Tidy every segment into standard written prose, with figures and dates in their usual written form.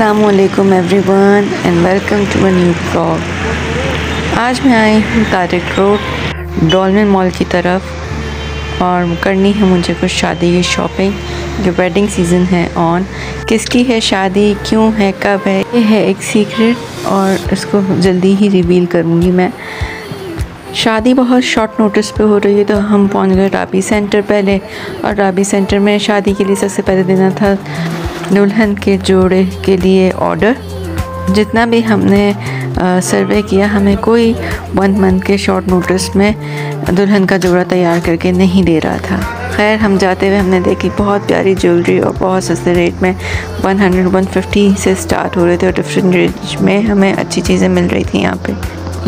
अस्सलामुअलैकुम everyone and welcome to a new vlog. आज मैं आई हूँ तारिक रोड डॉल्मेन मॉल की तरफ और करनी है मुझे कुछ शादी की शॉपिंग। जो वेडिंग सीज़न है ऑन, किसकी है शादी, क्यों है, कब है, ये है एक सीक्रेट और इसको जल्दी ही रिवील करूँगी मैं। शादी बहुत शॉर्ट नोटिस पे हो रही है तो हम पहुँच गए राबी सेंटर पहले, और राबी सेंटर में शादी के लिए सबसे पहले देना था दुल्हन के जोड़े के लिए ऑर्डर। जितना भी हमने सर्वे किया, हमें कोई 1 मंथ के शॉर्ट नोटिस में दुल्हन का जोड़ा तैयार करके नहीं दे रहा था। खैर, हम जाते हुए हमने देखी बहुत प्यारी ज्वेलरी और बहुत सस्ते रेट में 100-150 से स्टार्ट हो रहे थे और डिफरेंट रेंज में हमें अच्छी चीज़ें मिल रही थी यहाँ पे।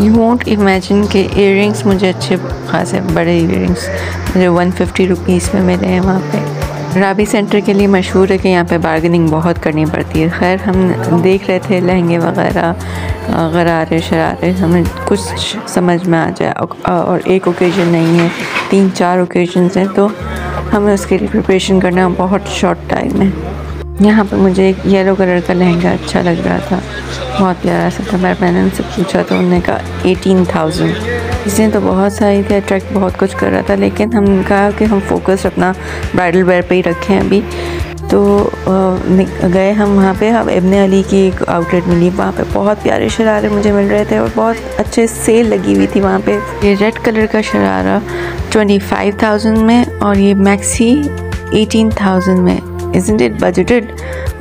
यू वोंट इमेजिन के इयररिंग्स मुझे अच्छे खासे बड़े इयररिंग्स मुझे 150 रुपीज़ में मिले हैं वहाँ पे। राबी सेंटर के लिए मशहूर है कि यहाँ पे बार्गेनिंग बहुत करनी पड़ती है। खैर, हम देख रहे थे लहंगे वगैरह, गरारे शरारे, हमें कुछ समझ में आ जाए। और एक ओकेजन नहीं है, 3-4 ओकेजन्स हैं, तो हमें उसके लिए प्रिपरेशन करना बहुत शॉर्ट टाइम है। यहाँ पर मुझे एक येलो कलर का लहंगा अच्छा लग रहा था, बहुत प्यारा सा था। मैंने उनसे पूछा तो उन्होंने कहा 18,000। चीज़ें तो बहुत सारी थी, अट्रैक्ट बहुत कुछ कर रहा था, लेकिन हम कहा कि हम फोकस अपना ब्राइडल वेयर पे ही रखें अभी। तो गए हम वहाँ पे। अब इब्ने अली की एक आउटलेट मिली, वहाँ पे बहुत प्यारे शरारे मुझे मिल रहे थे और बहुत अच्छे सेल लगी हुई थी वहाँ पे। ये रेड कलर का शरारा 25,000 में और ये मैक्सी 18,000 में। Isn't it budgeted?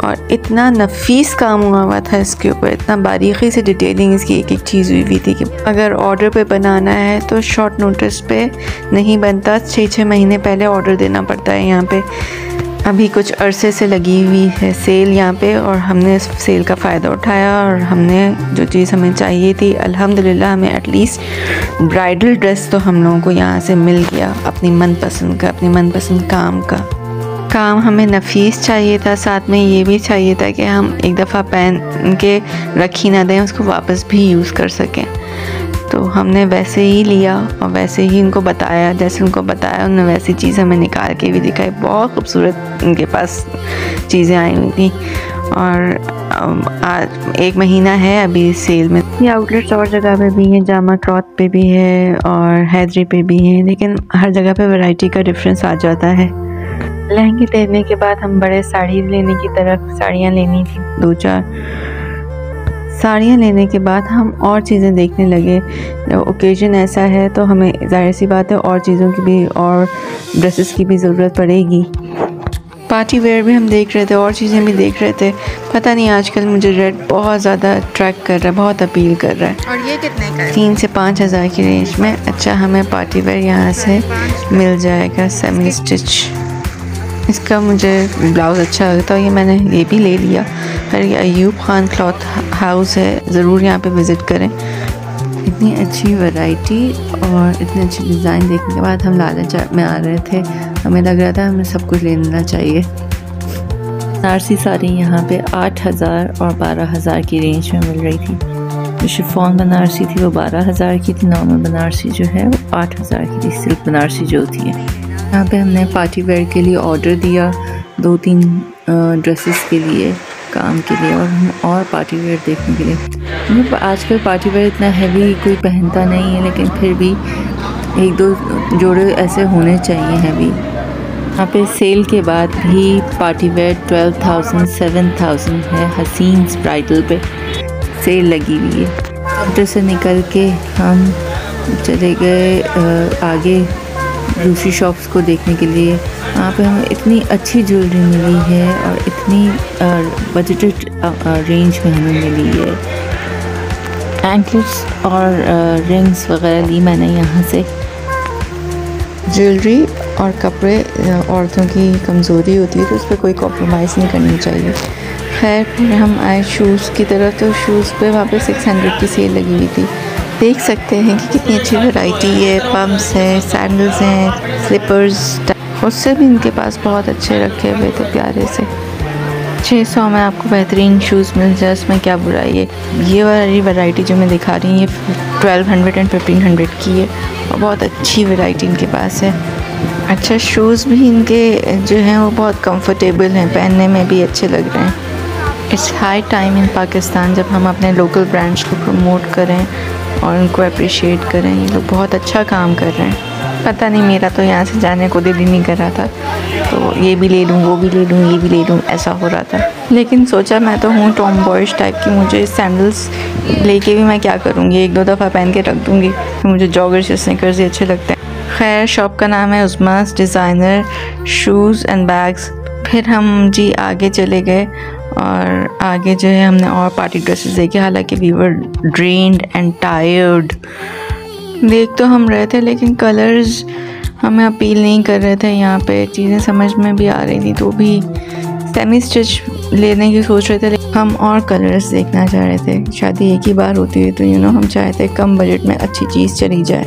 और इतना नफीस काम हुआ था इसके ऊपर, इतना बारीकी से डिटेलिंग इसकी एक एक चीज़ हुई थी कि अगर ऑर्डर पे बनाना है तो शॉर्ट नोटिस पे नहीं बनता, 6-6 महीने पहले ऑर्डर देना पड़ता है यहाँ पे। अभी कुछ अरसे से लगी हुई है सेल यहाँ पे और हमने इस सेल का फ़ायदा उठाया और हमने जो चीज़ हमें चाहिए थी, अल्हम्दुलिल्लाह हमें एटलीस्ट ब्राइडल ड्रेस तो हम लोगों को यहाँ से मिल गया, अपनी मनपसंद का, अपनी मनपसंद काम हमें नफीस चाहिए था। साथ में ये भी चाहिए था कि हम एक दफ़ा पहन के रख ही ना दें, उसको वापस भी यूज़ कर सकें। तो हमने वैसे ही लिया और वैसे ही उनको बताया, जैसे उनको बताया उन्होंने वैसी चीज़ हमें निकाल के भी दिखाई। बहुत खूबसूरत उनके पास चीज़ें आई हुई थी। और आज 1 महीना है अभी सेल में। ये आउटलेट्स और जगह पे भी हैं, जामा क्लॉथ पे भी है और हैदरी पे भी है, लेकिन हर जगह पे वैरायटी का डिफरेंस आ जाता है। लहंगे लेने के बाद हम बड़े साड़ी लेने की तरफ, साड़ियाँ लेनी थी 2-4 साड़ियाँ लेने के बाद हम और चीज़ें देखने लगे। ओकेजन ऐसा है तो हमें जाहिर सी बात है और चीज़ों की भी और ड्रेसेस की भी ज़रूरत पड़ेगी। पार्टी वेयर भी हम देख रहे थे और चीज़ें भी देख रहे थे। पता नहीं आजकल मुझे रेड बहुत ज़्यादा अट्रैक्ट कर रहा है, बहुत अपील कर रहा है। और ये कितने का है? 3 से 5 हज़ार की रेंज में। अच्छा, हमें पार्टी वेयर यहाँ से मिल जाएगा सेमी स्टिच। इसका मुझे ब्लाउज़ अच्छा लगता है, ये मैंने ये भी ले लिया। फिर ये अयूब खान क्लॉथ हाउस है, ज़रूर यहाँ पे विज़िट करें। इतनी अच्छी वैरायटी और इतनी अच्छी डिज़ाइन देखने के बाद हम लालच में आ रहे थे। हमें लग रहा था हमें सब कुछ ले लेना चाहिए। बनारसी साड़ी यहाँ पे 8,000 और 12,000 की रेंज में मिल रही थी। जो शिफॉन बनारसी थी वो 12,000 की थी, नॉर्मल बनारसी जो है वो 8,000 की थी, सिल्क बनारसी जो होती है। यहाँ पे हमने पार्टी वेयर के लिए ऑर्डर दिया 2-3 ड्रेसेस के लिए, काम के लिए, और हम और पार्टी वेयर देखने के लिए। आजकल पार्टी वेयर इतना हैवी कोई पहनता नहीं है, लेकिन फिर भी 1-2 जोड़े ऐसे होने चाहिए हैवी। यहाँ पे सेल के बाद भी पार्टी वेयर 12,000 7,000 है। हसीन्स ब्राइडल पे सेल लगी हुई है। काउंटर से निकल के हम चले गए आगे दूसरी शॉप्स को देखने के लिए। वहाँ पे हमें इतनी अच्छी ज्वेलरी मिली है और इतनी बजटेड रेंज में हमें मिली है। एंकलेट्स और रिंग्स वगैरह ली मैंने यहाँ से। ज्वेलरी और कपड़े औरतों की कमज़ोरी होती है तो उस पर कोई कॉम्प्रोमाइज़ नहीं करनी चाहिए। खैर, फिर हम आए शूज़ की तरफ, तो शूज़ पे वहाँ पे 600 की सेल लगी हुई थी। देख सकते हैं कि कितनी अच्छी वैरायटी है, पम्प्स हैं, सैंडल्स हैं, स्लीपर्स। उससे भी इनके पास बहुत अच्छे रखे हुए थे प्यारे से। 600 में आपको बेहतरीन शूज़ मिल जाए, इसमें क्या बुराई है। ये वाली वैरायटी जो मैं दिखा रही हूँ ये 1200 और 1500 की है और बहुत अच्छी वैरायटी इनके पास है। अच्छा, शूज़ भी इनके जो हैं वो बहुत कंफर्टेबल हैं, पहनने में भी अच्छे लग रहे हैं। It's high time in Pakistan जब हम अपने लोकल ब्रांड्स को प्रमोट करें और उनको अप्रिशिएट करें। ये लोग बहुत अच्छा काम कर रहे हैं। पता नहीं, मेरा तो यहाँ से जाने को दिल ही नहीं कर रहा था, तो ये भी ले लूँ, वो भी ले लूँ, ये भी ले लूँ, ऐसा हो रहा था। लेकिन सोचा मैं तो हूँ टॉम बॉयज टाइप की, मुझे सैंडल्स लेके भी मैं क्या करूँगी, एक दो दफ़ा पहन के रख दूँगी। मुझे जॉगर्स या स्निकर्स ही अच्छे लगते हैं। खैर, शॉप का नाम है उस्मास डिज़ाइनर शूज़ एंड बैग्स। फिर हम जी आगे चले गए और आगे जो है हमने और पार्टी ड्रेसेस देखे। हालांकि we were drained and tired. देख तो हम रहे थे लेकिन कलर्स हमें अपील नहीं कर रहे थे। यहाँ पे चीज़ें समझ में भी आ रही थी तो भी सेमी स्टिच लेने की सोच रहे थे। हम और कलर्स देखना चाह रहे थे। शादी एक ही बार होती है तो हम चाहते कम बजट में अच्छी चीज़ चली जाए।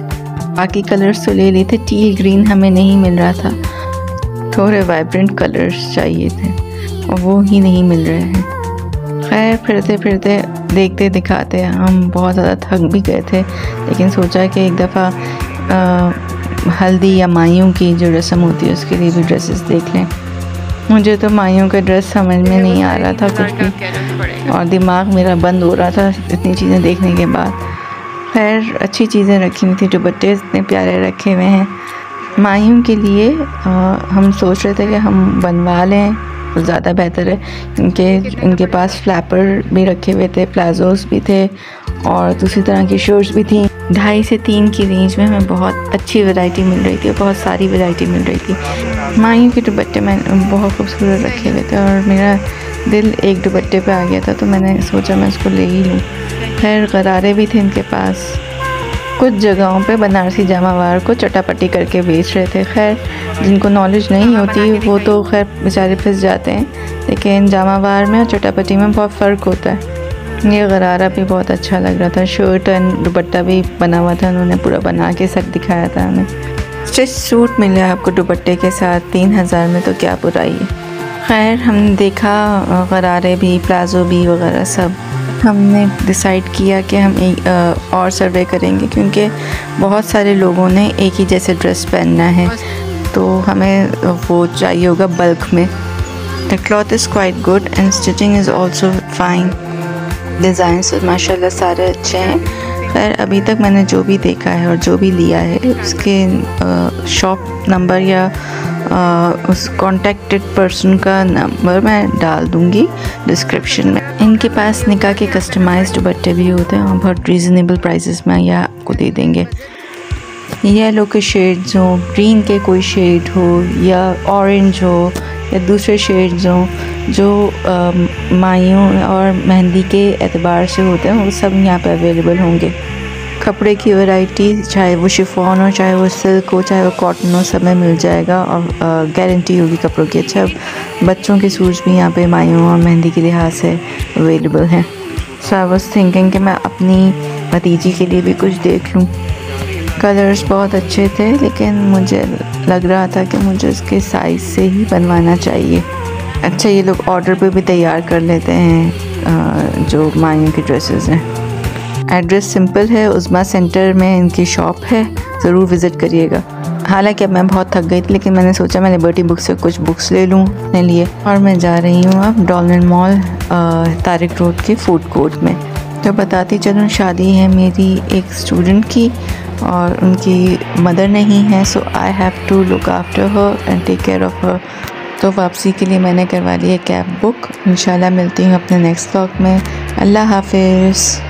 बाकी कलर्स तो ले लिए थे, टील ग्रीन हमें नहीं मिल रहा था, थोड़े वाइब्रेंट कलर्स चाहिए थे और वो ही नहीं मिल रहे हैं। खैर, फिरते फिरते देखते दिखाते हम बहुत ज़्यादा थक भी गए थे, लेकिन सोचा कि एक दफ़ा हल्दी या मायूं की जो रस्म होती है उसके लिए भी ड्रेसेस देख लें। मुझे तो मायूं का ड्रेस समझ में नहीं आ रहा था कुछ भी और दिमाग मेरा बंद हो रहा था इतनी चीज़ें देखने के बाद। खैर, अच्छी चीज़ें रखी हुई थी, दुपट्टे इतने प्यारे रखे हुए हैं। मायूं के लिए हम सोच रहे थे कि हम बनवा लें तो ज़्यादा बेहतर है, क्योंकि इनके पास फ्लैपर भी रखे हुए थे, प्लाजोस भी थे और दूसरी तरह की शर्ट्स भी थी। 2.5 से 3 की रेंज में हमें बहुत अच्छी वैरायटी मिल रही थी और बहुत सारी वैरायटी मिल रही थी। मायूं के दुपट्टे मैंने बहुत खूबसूरत रखे हुए थे और मेरा दिल एक दुपट्टे पे आ गया था तो मैंने सोचा मैं उसको ले ही लूँ। खैर, गरारे भी थे इनके पास। कुछ जगहों पे बनारसी जामावार को चटापटी करके बेच रहे थे। खैर, जिनको नॉलेज नहीं होती वो तो खैर बेचारे फंस जाते हैं, लेकिन जामावार में और चटापटी में बहुत फ़र्क होता है। ये गरारा भी बहुत अच्छा लग रहा था, शर्ट एंड दुपट्टा भी बना हुआ था, उन्होंने पूरा बना के सब दिखाया था हमें। स्टिच सूट मिला आपको दुपट्टे के साथ 3000 में, तो क्या बुराई है। खैर, हमने देखा गरारे भी, प्लाज़ो भी वगैरह सब। हमने डिसाइड किया कि हम एक और सर्वे करेंगे क्योंकि बहुत सारे लोगों ने एक ही जैसे ड्रेस पहनना है, तो हमें वो चाहिए होगा बल्क में। The cloth is quite good and stitching is also fine. Designs माशाल्लाह सारे अच्छे हैं। खैर, अभी तक मैंने जो भी देखा है और जो भी लिया है उसके शॉप नंबर या उस कॉन्टेक्टेड पर्सन का नंबर मैं डाल दूँगी डिस्क्रिप्शन में। इनके पास निकाह के कस्टमाइज्ड दुपट्टे भी होते हैं और बहुत रीज़नेबल प्राइसेस में यह आपको दे देंगे। येलो के शेड्स हो, ग्रीन के कोई शेड हो या ऑरेंज हो या दूसरे शेड्स हो जो मायूं और मेहंदी के एतबार से होते हैं, वो सब यहाँ पे अवेलेबल होंगे। कपड़े की वैरायटी, चाहे वो शिफॉन हो, चाहे वो सिल्क हो, चाहे वो कॉटन हो, सब में मिल जाएगा और गारंटी होगी कपड़ों की। अच्छा, बच्चों के सूट्स भी यहाँ पे मायूं और मेहंदी के लिहाज से अवेलेबल हैं। सो आई वाज थिंकिंग कि मैं अपनी भतीजी के लिए भी कुछ देख लूँ। कलर्स बहुत अच्छे थे लेकिन मुझे लग रहा था कि मुझे उसके साइज़ से ही बनवाना चाहिए। अच्छा, ये लोग ऑर्डर पे भी तैयार कर लेते हैं जो मायूं की ड्रेसेस हैं। एड्रेस सिंपल है, उस्मा सेंटर में इनकी शॉप है, ज़रूर विज़िट करिएगा। हालांकि अब मैं बहुत थक गई थी लेकिन मैंने सोचा मैं लिबर्टी बुक से कुछ बुक्स ले लूँ अपने लिए और मैं जा रही हूँ अब डॉल्मेन मॉल तारिक रोड के फूड कोर्ट में। तो बताती चलूँ, शादी है मेरी एक स्टूडेंट की और उनकी मदर नहीं है, so I have to look after her and take care of her. तो वापसी के लिए मैंने करवा ली है कैब बुक। इंशाल्लाह मिलती हूँ अपने नेक्स्ट व्लॉग में। अल्लाह हाफिज़।